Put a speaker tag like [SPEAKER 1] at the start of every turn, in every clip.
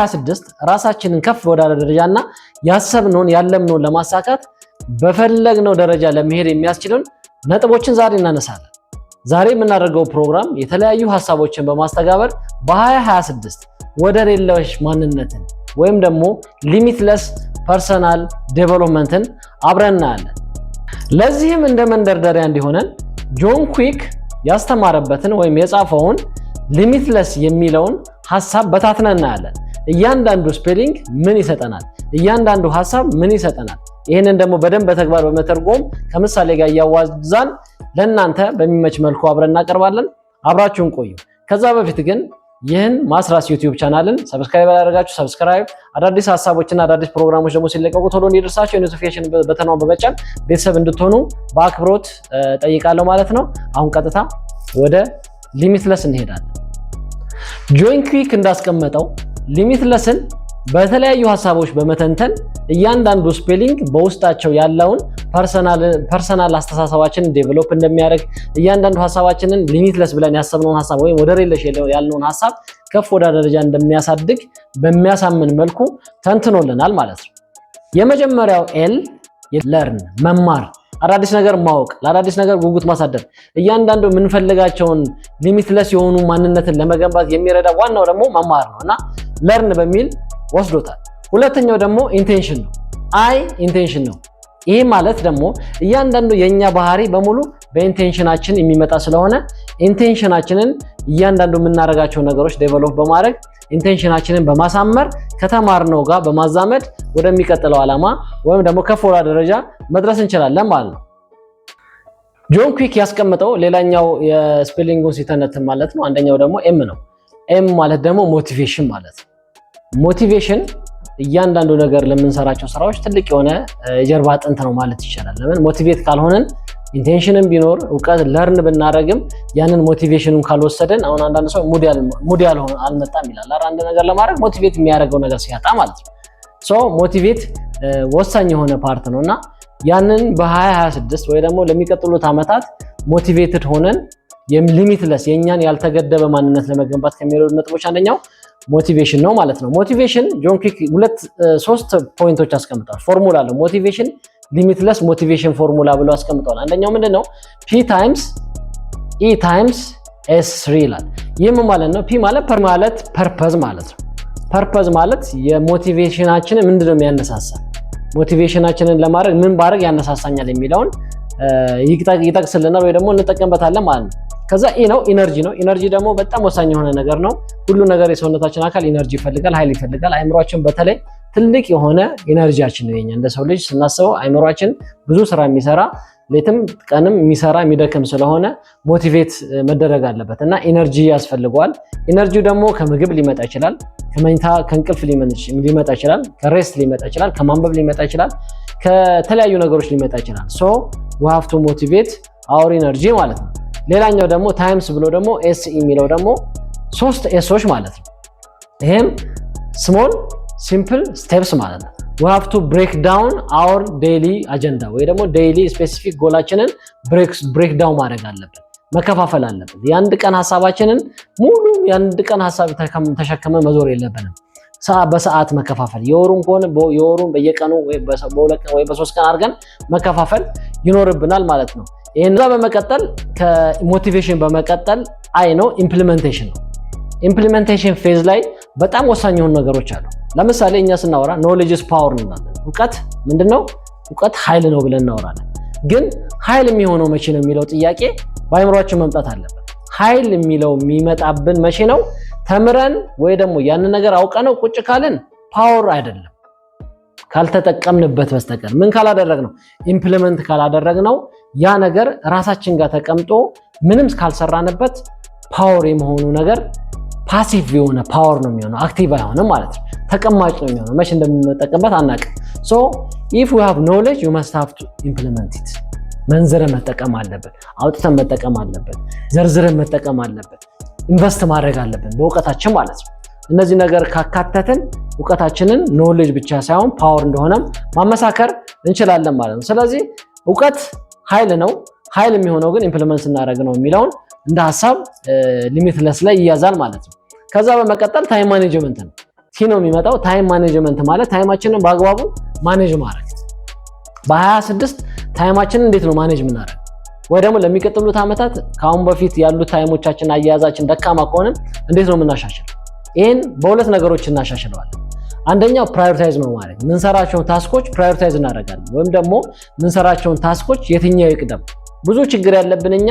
[SPEAKER 1] በ2026 ራሳችንን ከፍ ወዳለ ደረጃና ያሰብነውን ያለምነውን ለማሳካት በፈለግነው ደረጃ ለመሄድ የሚያስችሉን ነጥቦችን ዛሬ እናነሳለን። ዛሬ የምናደርገው ፕሮግራም የተለያዩ ሐሳቦችን በማስተጋበር በ2026 ወደር የለሽ ማንነትን ወይም ደግሞ ሊሚትለስ ፐርሰናል ዴቨሎፕመንትን አብረን እናያለን። ለዚህም እንደ መንደርደሪያ እንዲሆነን ጆን ኩዊክ ያስተማረበትን ወይም የጻፈውን ሊሚትለስ የሚለውን ሐሳብ በታትነን እናያለን። እያንዳንዱ ስፔሊንግ ምን ይሰጠናል? እያንዳንዱ ሐሳብ ምን ይሰጠናል? ይህንን ደግሞ በደንብ በተግባር በመተርጎም ከምሳሌ ጋር እያዋዛን ለእናንተ በሚመች መልኩ አብረን እናቀርባለን። አብራችሁን ቆዩ። ከዛ በፊት ግን ይህን ማስራስ ዩቲዩብ ቻናልን ሰብስክራይብ ያደረጋችሁ ሰብስክራይብ፣ አዳዲስ ሐሳቦችና አዳዲስ ፕሮግራሞች ደግሞ ሲለቀቁ ቶሎ እንዲደርሳችሁ የኖቲፊኬሽን በተናው በመጫን ቤተሰብ እንድትሆኑ በአክብሮት ጠይቃለሁ ማለት ነው። አሁን ቀጥታ ወደ ሊሚትለስ እንሄዳለን። ጆን ኩዊክ እንዳስቀመጠው ሊሚትለስን በተለያዩ ሐሳቦች በመተንተን እያንዳንዱ ስፔሊንግ በውስጣቸው ያለውን ፐርሰናል አስተሳሰባችንን ዴቨሎፕ እንደሚያደርግ እያንዳንዱ ሐሳባችንን ሊሚትለስ ብለን ያሰብነውን ሐሳብ ወይም ወደር የለሽ ያልነውን ሐሳብ ከፍ ወደ ደረጃ እንደሚያሳድግ በሚያሳምን መልኩ ተንትኖልናል ማለት ነው። የመጀመሪያው ኤል ለርን መማር፣ አዳዲስ ነገር ማወቅ፣ ለአዳዲስ ነገር ጉጉት ማሳደር፣ እያንዳንዱ የምንፈልጋቸውን ሊሚትለስ የሆኑ ማንነትን ለመገንባት የሚረዳ ዋናው ደግሞ መማር ነውና ለርን በሚል ወስዶታል። ሁለተኛው ደግሞ ኢንቴንሽን ነው። ኢንቴንሽን ነው። ይሄ ማለት ደግሞ እያንዳንዱ የኛ ባህሪ በሙሉ በኢንቴንሽናችን የሚመጣ ስለሆነ ኢንቴንሽናችንን እያንዳንዱ የምናደርጋቸው ነገሮች ዴቨሎፕ በማድረግ ኢንቴንሽናችንን በማሳመር ከተማርነው ጋር በማዛመድ ወደሚቀጥለው ዓላማ ወይም ደግሞ ከፍ ወደ ደረጃ መድረስ እንችላለን ማለት ነው። ጆን ኩዊክ ያስቀመጠው ሌላኛው የስፔሊንጉን ሲተነትን ማለት ነው። አንደኛው ደግሞ ኤም ነው። ኤም ማለት ደግሞ ሞቲቬሽን ማለት ነው። ሞቲቬሽን እያንዳንዱ ነገር ለምንሰራቸው ስራዎች ትልቅ የሆነ የጀርባ አጥንት ነው ማለት ይቻላል። ለምን ሞቲቬት ካልሆነን ኢንቴንሽንም ቢኖር እውቀት ለርን ብናረግም ያንን ሞቲቬሽኑን ካልወሰደን አሁን አንዳንድ ሰው ሙድ አልመጣም ይላል። አንድ ነገር ለማድረግ ሞቲቬት የሚያደርገው ነገር ሲያጣ ማለት ነው። ሶ ሞቲቬት ወሳኝ የሆነ ፓርት ነውና ያንን በ2026 ወይ ደግሞ ለሚቀጥሉት ዓመታት ሞቲቬትድ ሆነን ሊሚትለስ የኛን ያልተገደበ ማንነት ለመገንባት ከሚረዱ ነጥቦች አንደኛው ሞቲቬሽን ነው ማለት ነው። ሞቲቬሽን ጆን ኩዊክ ሶስት ፖይንቶች አስቀምጧል። ፎርሙላ አለው። ሞቲቬሽን ሊሚትለስ ሞቲቬሽን ፎርሙላ ብሎ አስቀምጧል። አንደኛው ምንድነው? P times E times S3 ይላል። ይህም ማለት ነው ፒ ማለት ፐርፐዝ ማለት ነው። ፐርፐዝ ማለት የሞቲቬሽናችንን ምንድነው የሚያነሳሳ ሞቲቬሽናችንን ለማድረግ ምን ባረግ ያነሳሳኛል የሚለውን ይጠቅስልናል ወይ ደግሞ እንጠቀምበታለን ማለት ነው። ከዛ ኢ ነው ኢነርጂ ነው። ኢነርጂ ደግሞ በጣም ወሳኝ የሆነ ነገር ነው። ሁሉ ነገር የሰውነታችን አካል ኢነርጂ ይፈልጋል፣ ኃይል ይፈልጋል። አእምሮአችን በተለይ ትልቅ የሆነ ኢነርጂያችን ነው። እንደ ሰው ልጅ ስናስበው አእምሮአችን ብዙ ስራ የሚሰራ ሌትም ቀንም የሚሰራ የሚደክም ስለሆነ ሞቲቬት መደረግ አለበት እና ኢነርጂ ያስፈልገዋል። ኢነርጂው ደግሞ ከምግብ ሊመጣ ይችላል፣ ከመኝታ ከእንቅልፍ ሊመጣ ይችላል፣ ከሬስት ሊመጣ ይችላል፣ ከማንበብ ሊመጣ ይችላል፣ ከተለያዩ ነገሮች ሊመጣ ይችላል። ሶ we have to motivate our energy ማለት ነው። ሌላኛው ደግሞ ታይምስ ብሎ ደግሞ ኤስ የሚለው ደግሞ 3 ኤሶች ማለት ነው። ይሄም ስሞል ሲምፕል ስቴፕስ ማለት ነው። we have to break down our daily agenda ወይ ደግሞ ዴይሊ ስፔሲፊክ ጎላችንን ብሬክ ዳውን ማድረግ አለብን፣ መከፋፈል አለብን። የአንድ ቀን ሐሳባችንን ሙሉ የአንድ ቀን ሐሳብ ተሸክመን መዞር የለብንም። በሰዓት መከፋፈል፣ የወሩን ከሆነ የወሩን በየቀኑ ወይ በሁለት ቀን ወይ በ3 ቀን አድርገን መከፋፈል ይኖርብናል ማለት ነው። ይሄንዛ በመቀጠል ከሞቲቬሽን በመቀጠል አይ ነው ኢምፕሊሜንቴሽን ነው። ኢምፕሊሜንቴሽን ፌዝ ላይ በጣም ወሳኝ የሆኑ ነገሮች አሉ። ለምሳሌ እኛ ስናወራ ኖሌጅ ኢዝ ፓወር እንላለን። እውቀት ምንድነው? እውቀት ኃይል ነው ብለን እናወራለን። ግን ኃይል የሚሆነው መቼ ነው የሚለው ጥያቄ በአእምሮአችን መምጣት አለበት። ኃይል የሚለው የሚመጣብን መቼ ነው? ተምረን ወይ ደግሞ ያንን ነገር አውቀነው ቁጭ ካልን ፓወር አይደለም፣ ካልተጠቀምንበት በስተቀር ምን ካላደረግነው ኢምፕሊመንት ካላደረግነው ያ ነገር ራሳችን ጋር ተቀምጦ ምንም ካልሰራንበት ፓወር የመሆኑ ነገር ፓሲቭ የሆነ ፓወር ነው የሚሆነው፣ አክቲቭ አይሆንም ማለት ነው። ተቀማጭ ነው የሚሆነው። መቼ እንደምንጠቀምበት አናውቅም። ሶ if we have knowledge you must have to implement it። መንዝረን መጠቀም አለብን፣ አውጥተን መጠቀም አለብን፣ ዘርዝረን መጠቀም አለብን፣ ኢንቨስት ማድረግ አለብን በእውቀታችን ማለት ነው። እነዚህ ነገር ካካተትን እውቀታችንን ኖሌጅ ብቻ ሳይሆን ፓወር እንደሆነም ማመሳከር እንችላለን ማለት ነው። ስለዚህ እውቀት ኃይል ነው፣ ኃይል የሚሆነው ግን ኢምፕሊመንት ስናደርግ ነው የሚለውን እንደ ሐሳብ ሊሚትለስ ላይ ይያዛል ማለት ነው። ከዛ በመቀጠል ታይም ማኔጅመንት ነው። ቲ ነው የሚመጣው። ታይም ማኔጅመንት ማለት ታይማችንን በአግባቡ ማኔጅ ማድረግ። በ26 ታይማችንን እንዴት ነው ማኔጅ የምናደርገው? ወይ ደግሞ ለሚቀጥሉት ዓመታት ከአሁን በፊት ያሉት ታይሞቻችን አያያዛችን ደካማ ከሆነ እንዴት ነው የምናሻሽለው? ይሄን በሁለት ነገሮች እናሻሽለዋለን። አንደኛው ፕራዮሪታይዝ ነው ማለት ምንሰራቸውን ታስኮች ፕራዮሪታይዝ እናደርጋለን። ወይም ደግሞ ምንሰራቸውን ታስኮች የትኛው ይቅደም። ብዙ ችግር ያለብን እኛ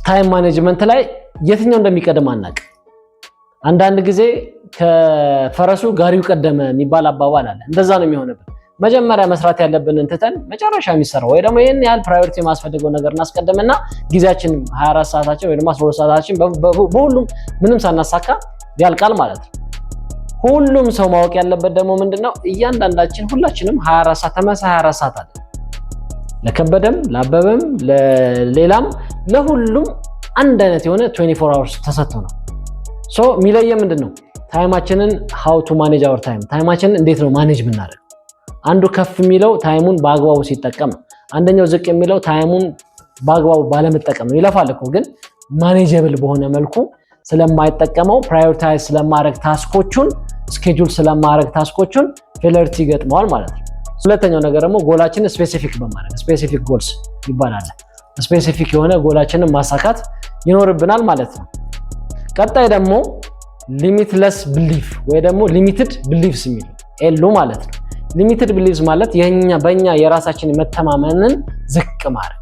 [SPEAKER 1] ታይም ማኔጅመንት ላይ የትኛው እንደሚቀደም አናውቅም። አንዳንድ ጊዜ ከፈረሱ ጋሪው ቀደመ የሚባል አባባል አለ። እንደዛ ነው የሚሆንብን። መጀመሪያ መስራት ያለብንን ትተን መጨረሻ የሚሰራው ወይ ደግሞ ይሄን ያህል ፕራዮሪቲ ማስፈልገው ነገር እናስቀድምና ጊዜያችን 24 ሰዓታችን ወይ ደግሞ 12 ሰዓታችን በሁሉም ምንም ሳናሳካ ያልቃል ማለት ነው። ሁሉም ሰው ማወቅ ያለበት ደግሞ ምንድነው እያንዳንዳችን ሁላችንም 24 ሰዓት ተመሳሳይ 24 ሰዓት አለ። ለከበደም ለአበበም ለሌላም ለሁሉም አንድ አይነት የሆነ 24 hours ተሰጥቶ ነው። ሶ የሚለየ ምንድነው ታይማችንን how to manage our time ታይማችንን እንዴት ነው ማኔጅ የምናደርገው? አንዱ ከፍ የሚለው ታይሙን በአግባቡ ሲጠቀም ነው። አንደኛው ዝቅ የሚለው ታይሙን በአግባቡ ባለመጠቀም ነው። ይለፋል እኮ ግን ማኔጀብል በሆነ መልኩ ስለማይጠቀመው ፕራዮሪታይዝ ስለማድረግ ታስኮቹን ስኬጁል ስለማድረግ ታስኮቹን ፌለሪቲ ይገጥመዋል ማለት ነው። ሁለተኛው ነገር ደግሞ ጎላችንን ስፔሲፊክ በማድረግ ስፔሲፊክ ጎልስ ይባላል። ስፔሲፊክ የሆነ ጎላችንን ማሳካት ይኖርብናል ማለት ነው። ቀጣይ ደግሞ ሊሚትለስ ቢሊፍ ወይ ደግሞ ሊሚትድ ቢሊፍስ የሚለው ኤሉ ማለት ነው። ሊሚትድ ቢሊፍስ ማለት በእኛ የራሳችን መተማመንን ዝቅ ማድረግ።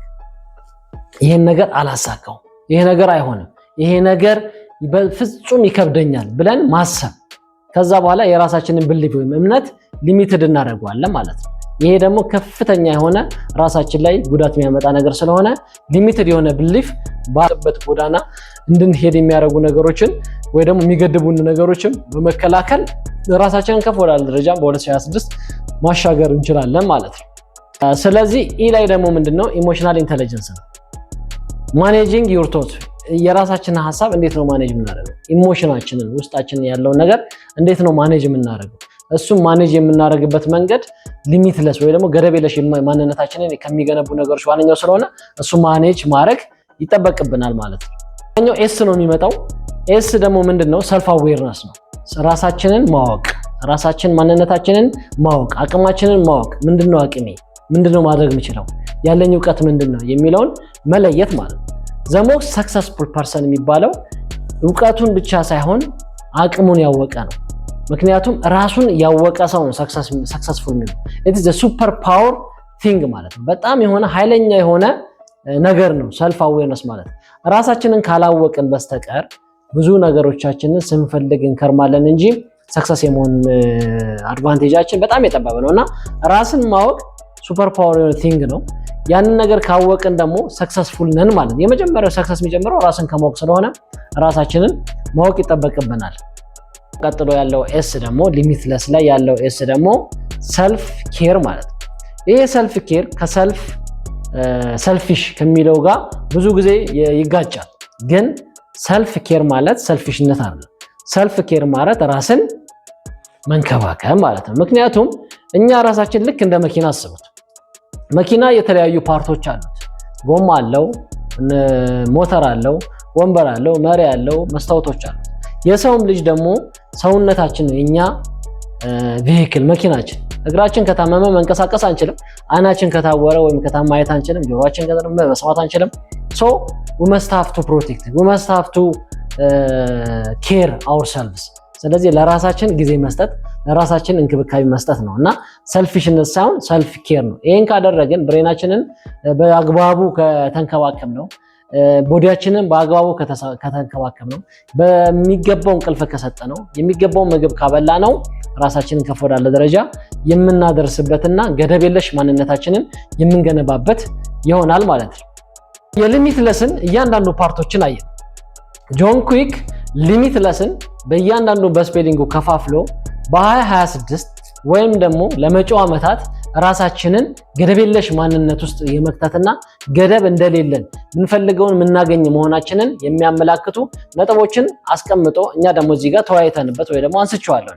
[SPEAKER 1] ይሄን ነገር አላሳካው፣ ይሄ ነገር አይሆንም፣ ይሄ ነገር በፍጹም ይከብደኛል ብለን ማሰብ። ከዛ በኋላ የራሳችንን ቢሊፍ ወይም እምነት ሊሚትድ እናደርገዋለን ማለት ነው። ይሄ ደግሞ ከፍተኛ የሆነ ራሳችን ላይ ጉዳት የሚያመጣ ነገር ስለሆነ ሊሚትድ የሆነ ቢሊፍ ባለበት ጎዳና እንድንሄድ የሚያደርጉ ነገሮችን ወይ ደግሞ የሚገድቡን ነገሮችን በመከላከል ራሳችንን ከፍ ወዳለ ደረጃ በ2026 ማሻገር እንችላለን ማለት ነው። ስለዚህ ኢ ላይ ደግሞ ምንድነው ኢሞሽናል ኢንተለጀንስ ነው። ማኔጂንግ ዩር ቶት የራሳችንን ሐሳብ እንዴት ነው ማኔጅ የምናደርገው? ኢሞሽናችንን ውስጣችን ያለውን ነገር እንዴት ነው ማኔጅ የምናደርገው? እሱም ማኔጅ የምናደርግበት መንገድ ሊሚትለስ ወይ ደግሞ ገደብ የለሽ ማንነታችንን ከሚገነቡ ነገሮች ዋነኛው ስለሆነ እሱ ማኔጅ ማድረግ ይጠበቅብናል ማለት ነው። ዋነኛው ኤስ ነው የሚመጣው። ኤስ ደግሞ ምንድነው ሰልፍ አዌርነስ ነው። ራሳችንን ማወቅ፣ ራሳችን ማንነታችንን ማወቅ፣ አቅማችንን ማወቅ። ምንድነው አቅሜ? ምንድነው ማድረግ የምችለው? ያለኝ ዕውቀት ምንድነው የሚለውን መለየት ማለት ነው። ዘ ሞስት ሰክሰስፉል ፐርሰን የሚባለው ዕውቀቱን ብቻ ሳይሆን አቅሙን ያወቀ ነው። ምክንያቱም ራሱን ያወቀ ሰው ነው ሰክሰስፉል የሚሆነው። ኢት ኢዝ ዘ ሱፐር ፓወር ቲንግ ማለት ነው። በጣም የሆነ ኃይለኛ የሆነ ነገር ነው ሰልፍ አዌርነስ ማለት። ራሳችንን ካላወቅን በስተቀር ብዙ ነገሮቻችንን ስንፈልግ እንከርማለን እንጂ ሰክሰስ የመሆን አድቫንቴጃችን በጣም የጠበበ ነውና ራስን ማወቅ ሱፐር ፓወር የሆነ ቲንግ ነው። ያንን ነገር ካወቅን ደግሞ ሰክሰስፉል ነን ማለት ነው። የመጀመሪያው ሰክሰስ የሚጀምረው ራስን ከማወቅ ስለሆነ ራሳችንን ማወቅ ይጠበቅብናል። ቀጥሎ ያለው ኤስ ደግሞ ሊሚትለስ ላይ ያለው ኤስ ደግሞ ሰልፍ ኬር ማለት ነው። ይሄ ሰልፍ ኬር ከሰልፍ ሰልፊሽ ከሚለው ጋር ብዙ ጊዜ ይጋጫል። ግን ሰልፍ ኬር ማለት ሰልፊሽነት አይደለም። ሰልፍ ኬር ማለት ራስን መንከባከብ ማለት ነው። ምክንያቱም እኛ ራሳችን ልክ እንደ መኪና አስቡት። መኪና የተለያዩ ፓርቶች አሉት። ጎማ አለው፣ ሞተር አለው፣ ወንበር አለው፣ መሪ አለው፣ መስታወቶች አሉት። የሰውም ልጅ ደግሞ ሰውነታችን የኛ ቬሂክል መኪናችን። እግራችን ከታመመ መንቀሳቀስ አንችልም። አይናችን ከታወረ ወይም ከታማየት አንችልም። ጆሮአችን ከታመመ መስማት አንችልም። ሶ we must have to protect, we must have to care ourselves። ስለዚህ ለራሳችን ጊዜ መስጠት፣ ለራሳችን እንክብካቤ መስጠት ነው እና ሰልፊሽነት ሳይሆን ሰልፍ ኬር ነው። ይሄን ካደረግን ብሬናችንን በአግባቡ ከተንከባከብ ነው፣ ቦዲያችንን በአግባቡ ከተንከባከብ ነው፣ በሚገባው እንቅልፍ ከሰጠ ነው፣ የሚገባው ምግብ ካበላ ነው ራሳችንን ከፍ ወዳለ ደረጃ የምናደርስበትና ገደብ የለሽ ማንነታችንን የምንገነባበት ይሆናል ማለት ነው። የሊሚትለስን እያንዳንዱ ፓርቶችን አየን። ጆን ኩዊክ ሊሚትለስን በእያንዳንዱ በስፔሊንጉ ከፋፍሎ በ2026 ወይም ደግሞ ለመጪው ዓመታት ራሳችንን ገደብ የለሽ ማንነት ውስጥ የመክተትና ገደብ እንደሌለን ምንፈልገውን የምናገኝ መሆናችንን የሚያመላክቱ ነጥቦችን አስቀምጦ እኛ ደግሞ እዚህ ጋር ተወያይተንበት ወይ ደግሞ አንስቼዋለሁ።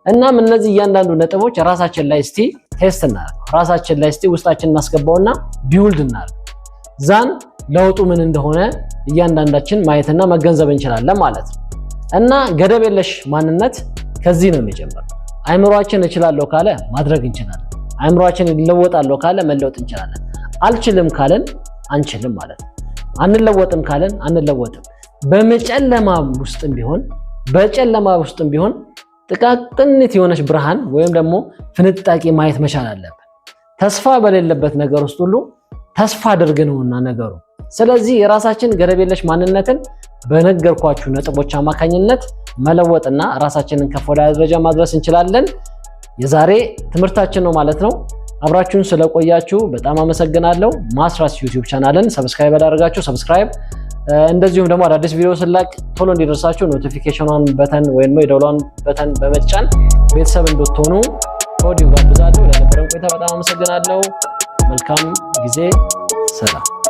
[SPEAKER 1] እናም እነዚህ እያንዳንዱ ነጥቦች ራሳችን ላይ እስቲ ቴስት እናደርገው፣ ራሳችን ላይ እስቲ ውስጣችን እናስገባውና ቢውልድ እናደርገው። ዛን ለውጡ ምን እንደሆነ እያንዳንዳችን ማየትና መገንዘብ እንችላለን ማለት ነው። እና ገደብ የለሽ ማንነት ከዚህ ነው የሚጀምረው። አይምሮአችን እችላለሁ ካለ ማድረግ እንችላለን። አይምሮአችን ይለወጣለሁ ካለ መለወጥ እንችላለን። አልችልም ካለን አንችልም ማለት ነው። አንለወጥም ካለን አንለወጥም። በጨለማ ውስጥም ቢሆን ጥቃቅንት የሆነች ብርሃን ወይም ደግሞ ፍንጣቂ ማየት መቻል አለብን። ተስፋ በሌለበት ነገር ውስጥ ሁሉ ተስፋ አድርገንውና ነገሩ። ስለዚህ የራሳችን ገደብ የለሽ ማንነትን በነገርኳችሁ ነጥቦች አማካኝነት መለወጥና ራሳችንን ከፍ ወዳለ ደረጃ ማድረስ እንችላለን። የዛሬ ትምህርታችን ነው ማለት ነው። አብራችሁን ስለቆያችሁ በጣም አመሰግናለሁ። ማስራስ ዩቲዩብ ቻናልን ሰብስክራይብ ያደረጋችሁ ሰብስክራይብ፣ እንደዚሁም ደግሞ አዳዲስ ቪዲዮ ስለቅ ቶሎ እንዲደርሳችሁ ኖቲፊኬሽኗን በተን ወይም የደወሏን በተን በመጫን ቤተሰብ እንድትሆኑ ከወዲሁ ጋብዛለሁ። ለነበረን ቆይታ በጣም አመሰግናለሁ። መልካም ጊዜ። ሰላም።